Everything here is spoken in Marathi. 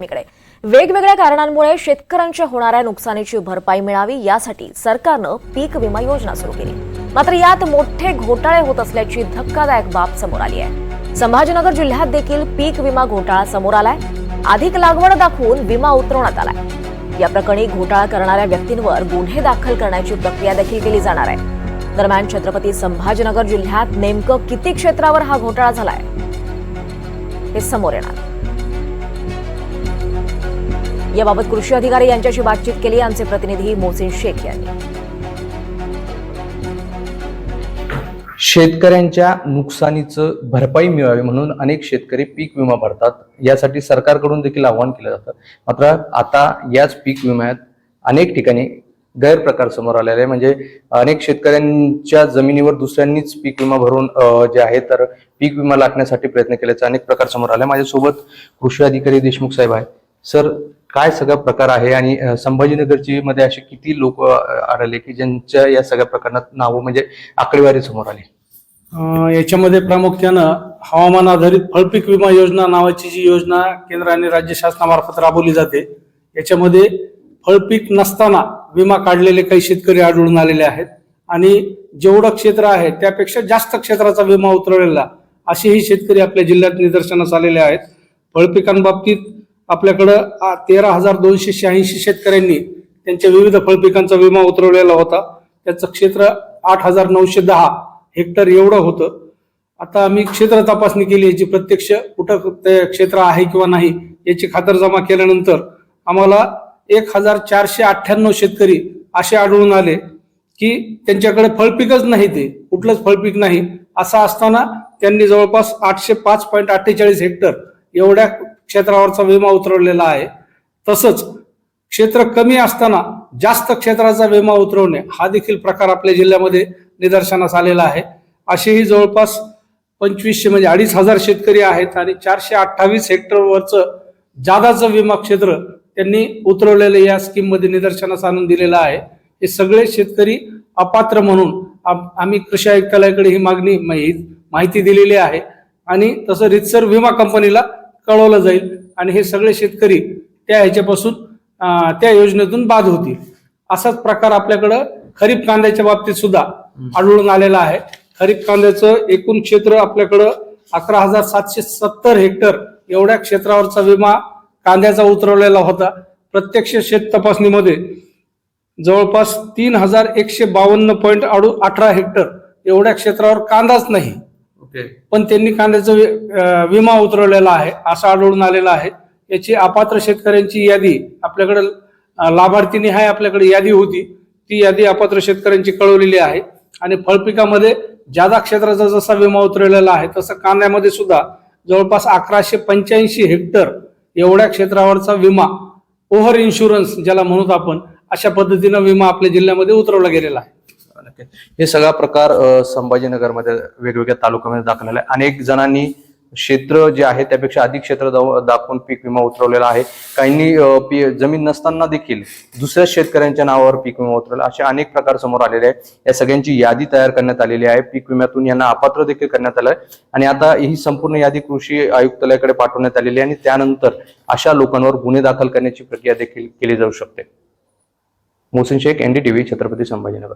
कडे वेगवेगळ्या कारणांमुळे शेतकऱ्यांच्या होणाऱ्या नुकसानीची भरपाई मिळावी यासाठी सरकारनं पीक विमा योजना सुरू केली। मात्र यात मोठे घोटाळे होत असल्याची धक्कादायक बाब समोर आली आहे। संभाजीनगर जिल्ह्यात देखील पीक विमा घोटाळा समोर आलाय। अधिक लागवड दाखवून विमा उतरवण्यात आलाय। या प्रकरणी घोटाळा करणाऱ्या व्यक्तींवर गुन्हे दाखल करण्याची प्रक्रिया देखील केली जाणार आहे। दरम्यान छत्रपती संभाजीनगर जिल्ह्यात नेमकं किती क्षेत्रावर हा घोटाळा झालाय हे समोर येणार। याबाबत कृषी अधिकारी यांच्याशी बातचीत केली आमचे प्रतिनिधी मोहसिन शेख यांनी। शेतकऱ्यांच्या नुकसानीचं भरपाई मिळावी म्हणून अनेक शेतकरी पीक विमा भरतात। यासाठी सरकारकडून देखील आवाहन केलं जातं। मात्र आता याच पीक विम्यात अनेक ठिकाणी गैरप्रकार समोर आलेले आहे। म्हणजे अनेक शेतकऱ्यांच्या जमिनीवर दुसऱ्यांनीच पीक विमा भरून जे आहे तर पीक विमा लागण्यासाठी प्रयत्न केल्याचे अनेक प्रकार समोर आले। माझ्यासोबत कृषी अधिकारी देशमुख साहेब आहे। सर, काय सगळा प्रकार आहे आणि संभाजीनगरची मध्ये असे किती लोक आढळले की ज्यांच्या या सगळ्या प्रकरणात नाव म्हणजे आकडेवारी समोर आली? याच्यामध्ये प्रामुख्यानं हवामान आधारित फळपीक विमा योजना नावाची जी योजना केंद्र आणि राज्य शासनामार्फत राबवली जाते, याच्यामध्ये फळपीक नसताना विमा काढलेले काही शेतकरी आढळून आलेले आहेत आणि जेवढं क्षेत्र आहे त्यापेक्षा जास्त क्षेत्राचा विमा उतरवलेला असेही शेतकरी आपल्या जिल्ह्यात निदर्शनास आलेले आहेत। फळपिकांबाबतीत आपल्याकडं 13,286 शेतकऱ्यांनी त्यांच्या विविध फळपिकांचा विमा उतरवलेला होता। त्याचं क्षेत्र 8,910 हेक्टर एवढं होतं। आता आम्ही क्षेत्र तपासणी केली, याची प्रत्यक्ष कुठं ते क्षेत्र आहे किंवा नाही याची खातरजमा केल्यानंतर आम्हाला 1,498 शेतकरी असे आढळून आले की त्यांच्याकडे फळपीकच नाही, ते कुठलंच फळपीक नाही। असं असताना त्यांनी जवळपास 805.48 हेक्टर एवढ्या क्षेत्रावरचा विमा उतरवलेला आहे। तसंच क्षेत्र कमी असताना जास्त क्षेत्राचा विमा उतरवणे हा देखील प्रकार आपल्या जिल्ह्यामध्ये निदर्शनास आलेला आहे। असेही जवळपास 2500 म्हणजे 2,500 शेतकरी आहेत आणि 428 हेक्टरवरचं जादाचं विमा क्षेत्र त्यांनी उतरवलेलं या स्कीम मध्ये निदर्शनास आणून दिलेलं आहे। हे सगळे शेतकरी अपात्र म्हणून आम्ही कृषी आयुक्तालयाकडे ही माहिती दिलेली आहे आणि तसं रितसर विमा कंपनीला कळवलं जाईल आणि हे सगळे शेतकरी त्या ह्याच्यापासून त्या योजनेतून बाद होतील। असाच प्रकार आपल्याकडं खरीप कांद्याच्या बाबतीत सुद्धा आढळून आलेला आहे। खरीप कांद्याचं एकूण क्षेत्र आपल्याकडं 11,770 हेक्टर एवढ्या क्षेत्रावरचा विमा कांद्याचा उतरवलेला होता। प्रत्यक्ष शेत तपासणीमध्ये जवळपास 3,152.18 हेक्टर एवढ्या क्षेत्रावर कांदाच नाही, पण त्यांनी कांद्याचा विमा उतरवलेला आहे असं आढळून आलेलं आहे। याची अपात्र शेतकऱ्यांची यादी आपल्याकडे लाभार्थीनिहाय आपल्याकडे यादी होती, ती यादी अपात्र शेतकऱ्यांची कळवलेली आहे। आणि फळपिकामध्ये जादा क्षेत्राचा जसा विमा उतरवलेला आहे तसं कांद्यामध्ये सुद्धा जवळपास 1,185 हेक्टर एवढ्या क्षेत्रावरचा विमा ओव्हर इन्शुरन्स ज्याला म्हणतो आपण, अशा पद्धतीनं विमा आपल्या जिल्ह्यामध्ये उतरवला गेलेला आहे। हे सगळा प्रकार संभाजीनगरमध्ये वेगवेगळ्या तालुक्यामध्ये दाखवलेला आहे। अनेक जणांनी क्षेत्र जे आहे त्यापेक्षा अधिक क्षेत्र दाखवून पीक विमा उतरवलेला आहे। काहींनी जमीन नसताना देखील दुसऱ्या शेतकऱ्यांच्या नावावर पीक विमा उतरवला, असे अनेक प्रकार समोर आलेले आहेत। या सगळ्यांची यादी तयार करण्यात आलेली आहे। पीक विम्यातून यांना अपात्र देखील करण्यात आलं आहे आणि आता ही संपूर्ण यादी कृषी आयुक्तालयाकडे पाठवण्यात आलेली आहे आणि त्यानंतर अशा लोकांवर गुन्हे दाखल करण्याची प्रक्रिया देखील केली जाऊ शकते। मोहसिन शेख, NDTV, छत्रपती संभाजीनगर।